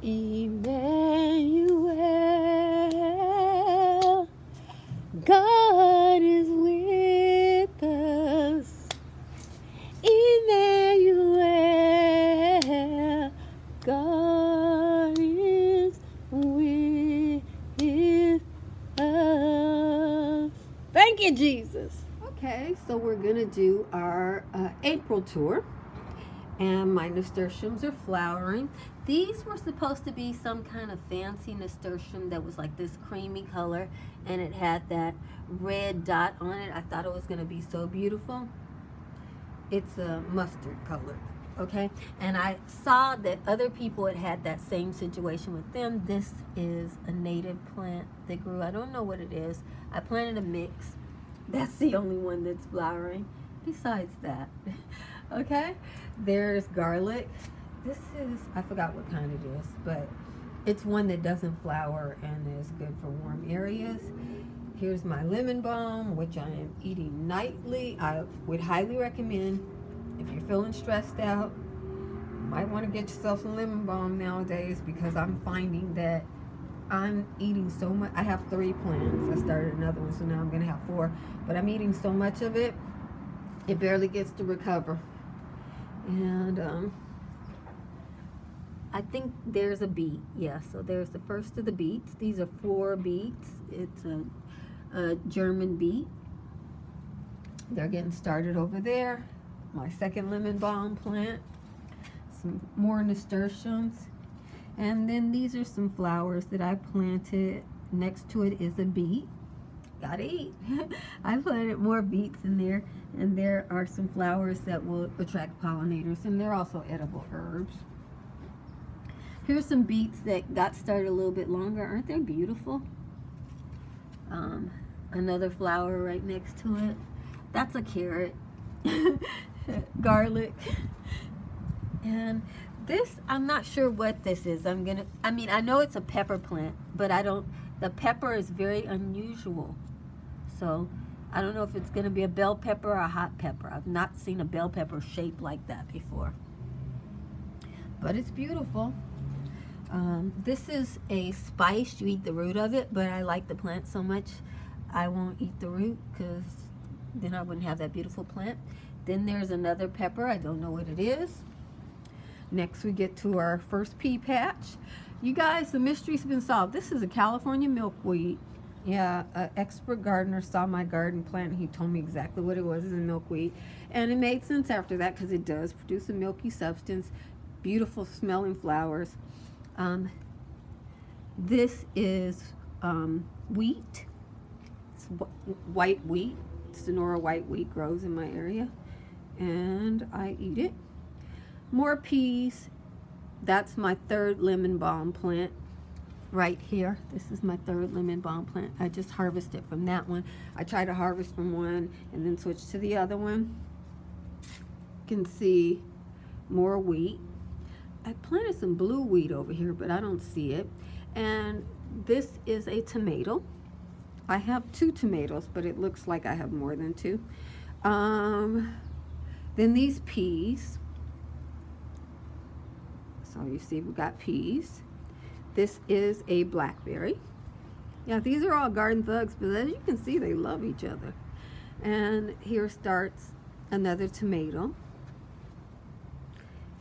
Emmanuel, God is with us. Emmanuel, God is with us. Thank you, Jesus. Okay, so we're going to do our April tour. And my nasturtiums are flowering. These were supposed to be some kind of fancy nasturtium that was like this creamy color, and it had that red dot on it. I thought it was going to be so beautiful. It's a mustard color, okay? And I saw that other people had that same situation with them. This is a native plant that grew. I don't know what it is. I planted a mix. That's the only one that's flowering besides that. Okay, there's garlic. This is, I forgot what kind it is, but it's one that doesn't flower and is good for warm areas. Here's my lemon balm, which I am eating nightly. I would highly recommend, if you're feeling stressed out, you might want to get yourself some lemon balm nowadays, because I'm finding that I'm eating so much. I have 3 plants. I started another one, so now I'm going to have 4. But I'm eating so much of it, it barely gets to recover. And I think there's a beet. Yeah, so there's the first of the beets. These are 4 beets. It's a German beet. They're getting started over there. My second lemon balm plant. Some more nasturtiums. And then these are some flowers that I planted. Next to it is a beet. Gotta eat. I planted more beets in there, and there are some flowers that will attract pollinators, and they're also edible herbs. Here's some beets that got started a little bit longer. Aren't they beautiful? Another flower right next to it. That's a carrot. Garlic. And this, I'm not sure what this is. I know it's a pepper plant, but the pepper is very unusual. So I don't know if it's going to be a bell pepper or a hot pepper. I've not seen a bell pepper shaped like that before. But it's beautiful. This is a spice. You eat the root of it, but I like the plant so much I won't eat the root, because then I wouldn't have that beautiful plant. Then there's another pepper. I don't know what it is. Next we get to our first pea patch. You guys, the mystery's been solved. This is a California milkweed. Yeah, an expert gardener saw my garden plant and he told me exactly what it was. It's a milkweed. And it made sense after that, because it does produce a milky substance. Beautiful smelling flowers. This is wheat. It's white wheat. Sonora white wheat grows in my area. And I eat it. More peas. That's my 3rd lemon balm plant right here. This is my 3rd lemon balm plant. I just harvested from that one. I try to harvest from one and then switch to the other one. You can see more wheat. I planted some blue wheat over here, but I don't see it. And this is a tomato. I have 2 tomatoes, but it looks like I have more than 2. Then these peas. So you see we've got peas. This is a blackberry. Yeah, these are all garden thugs, but as you can see, they love each other. And here starts another tomato.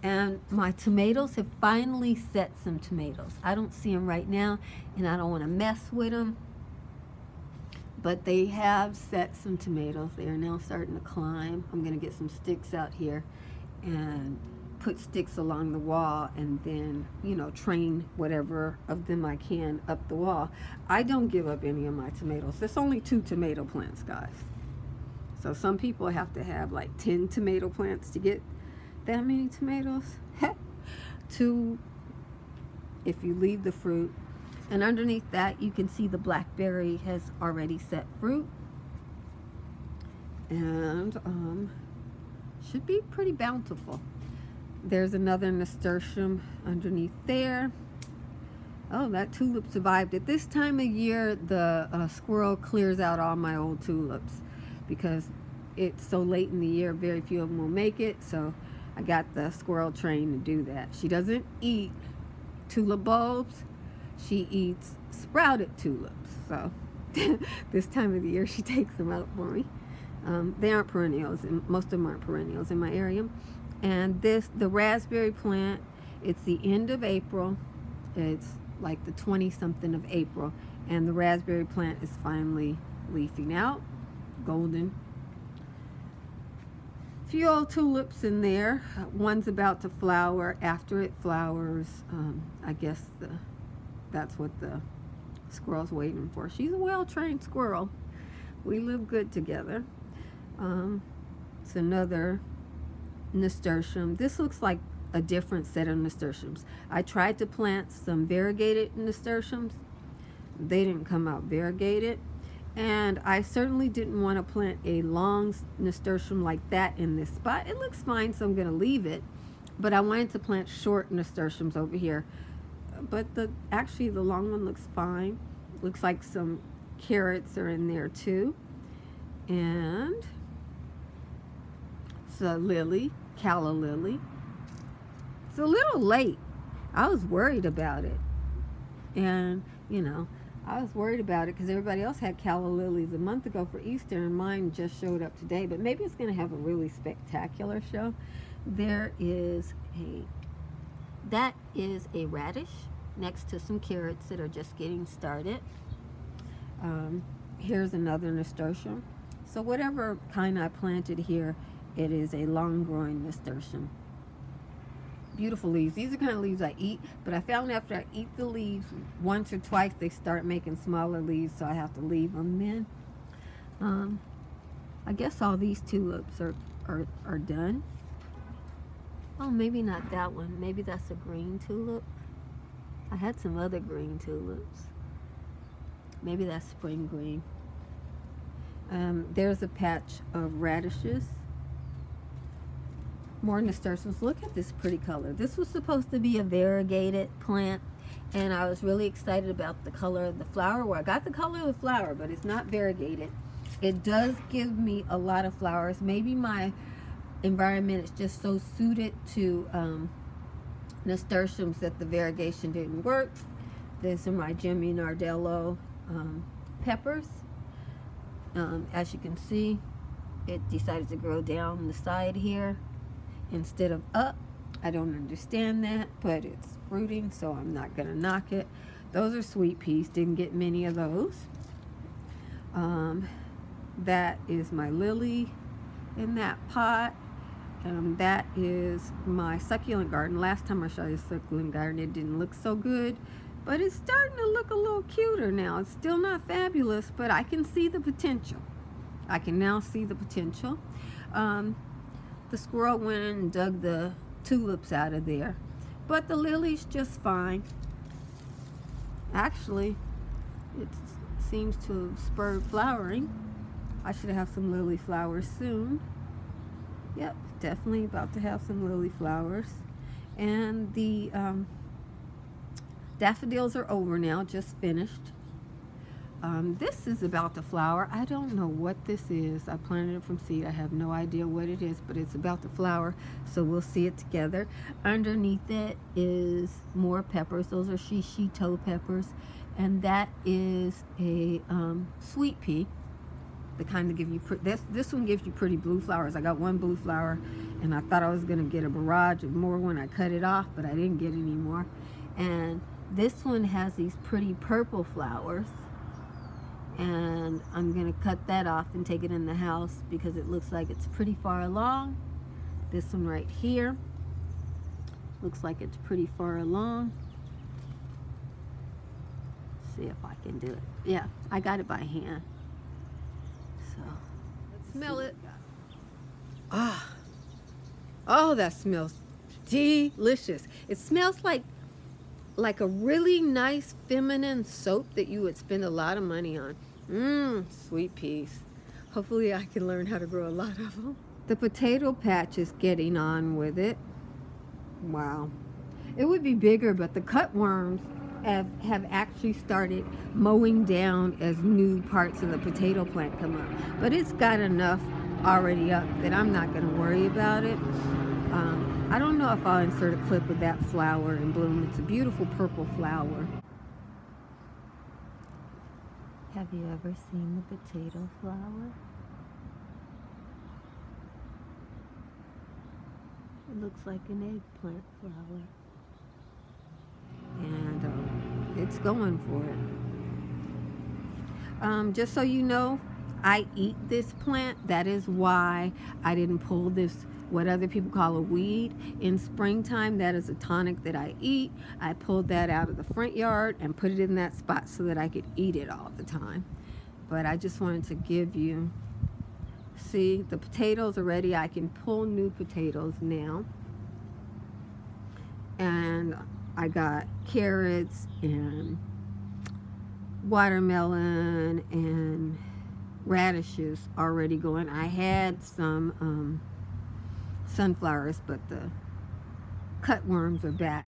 And my tomatoes have finally set some tomatoes. I don't see them right now, and I don't want to mess with them. But they have set some tomatoes. They are now starting to climb. I'm going to get some sticks out here and put sticks along the wall, and then, you know, train whatever of them I can up the wall. I don't give up any of my tomatoes. There's only 2 tomato plants, guys. So some people have to have like 10 tomato plants to get that many tomatoes. 2 if you leave the fruit. And underneath that you can see the blackberry has already set fruit. And should be pretty bountiful. There's another nasturtium underneath there. Oh, that tulip survived. At this time of year, the squirrel clears out all my old tulips, because it's so late in the year, very few of them will make it. So I got the squirrel train to do that. She doesn't eat tulip bulbs. She eats sprouted tulips. So this time of the year she takes them out for me. They aren't perennials, and most of them aren't perennials in my area. And the raspberry plant, it's the end of April. It's like the 20-something of April, and the raspberry plant is finally leafing out, golden. Few old tulips in there. One's about to flower. After it flowers, I guess that's what the squirrel's waiting for. She's a well-trained squirrel. We live good together. It's another nasturtium. This looks like a different set of nasturtiums. I tried to plant some variegated nasturtiums. They didn't come out variegated. And I certainly didn't want to plant a long nasturtium like that in this spot. It looks fine, so I'm going to leave it. But I wanted to plant short nasturtiums over here. But actually the long one looks fine. Looks like some carrots are in there too. And it's a lily, calla lily. It's a little late. I was worried about it. And, you know, I was worried about it because everybody else had calla lilies a month ago for Easter, and mine just showed up today. But maybe it's going to have a really spectacular show. That is a radish next to some carrots that are just getting started. Here's another nasturtium. So whatever kind I planted here, it is a long-growing nasturtium. Beautiful leaves. These are the kind of leaves I eat, but I found after I eat the leaves once or twice, they start making smaller leaves, so I have to leave them then. I guess all these tulips are done. Oh, maybe not that one. Maybe that's a green tulip. I had some other green tulips. Maybe that's spring green. There's a patch of radishes. More nasturtiums. Look at this pretty color. This was supposed to be a variegated plant, and I was really excited about the color of the flower. Well, I got the color of the flower, but it's not variegated. It does give me a lot of flowers. Maybe my environment is just so suited to nasturtiums that the variegation didn't work. These are my Jimmy Nardello peppers. As you can see, it decided to grow down the side here instead of up. I don't understand that, but it's fruiting, so I'm not gonna knock it. Those are sweet peas. Didn't get many of those. That is my lily in that pot. That is my succulent garden. Last time I showed you succulent garden, it didn't look so good, but it's starting to look a little cuter now. It's still not fabulous, but I can see the potential. I can now see the potential. The squirrel went in and dug the tulips out of there, but the lily's just fine. Actually, it seems to have spurred flowering. I should have some lily flowers soon. Yep, definitely about to have some lily flowers. And the daffodils are over now, just finished. This is about to flower. I don't know what this is. I planted it from seed. I have no idea what it is, but it's about to flower, so we'll see it together. Underneath it is more peppers. Those are shishito peppers, and that is a sweet pea. The kind that give you this one gives you pretty blue flowers. I got one blue flower, and I thought I was gonna get a barrage of more when I cut it off, but I didn't get any more. And this one has these pretty purple flowers, and I'm gonna cut that off and take it in the house because it looks like it's pretty far along. This one right here looks like it's pretty far along. Let's see if I can do it. Yeah, I got it by hand. So let's smell it. Ah, oh, that smells delicious. It smells like a really nice feminine soap that you would spend a lot of money on. Sweet peas. Hopefully I can learn how to grow a lot of them. The potato patch is getting on with it. Wow. It would be bigger, but the cutworms have actually started mowing down as new parts of the potato plant come up. But it's got enough already up that I'm not going to worry about it. I don't know if I'll insert a clip of that flower in bloom. It's a beautiful purple flower. Have you ever seen the potato flower? It looks like an eggplant flower. And it's going for it. Just so you know, I eat this plant. That is why I didn't pull this, what other people call a weed, in springtime. That is a tonic that I eat. I pulled that out of the front yard and put it in that spot so that I could eat it all the time. But I just wanted to give you, see, the potatoes are ready. I can pull new potatoes now. And I got carrots and watermelon and radishes already going. I had some sunflowers, but the cutworms are back.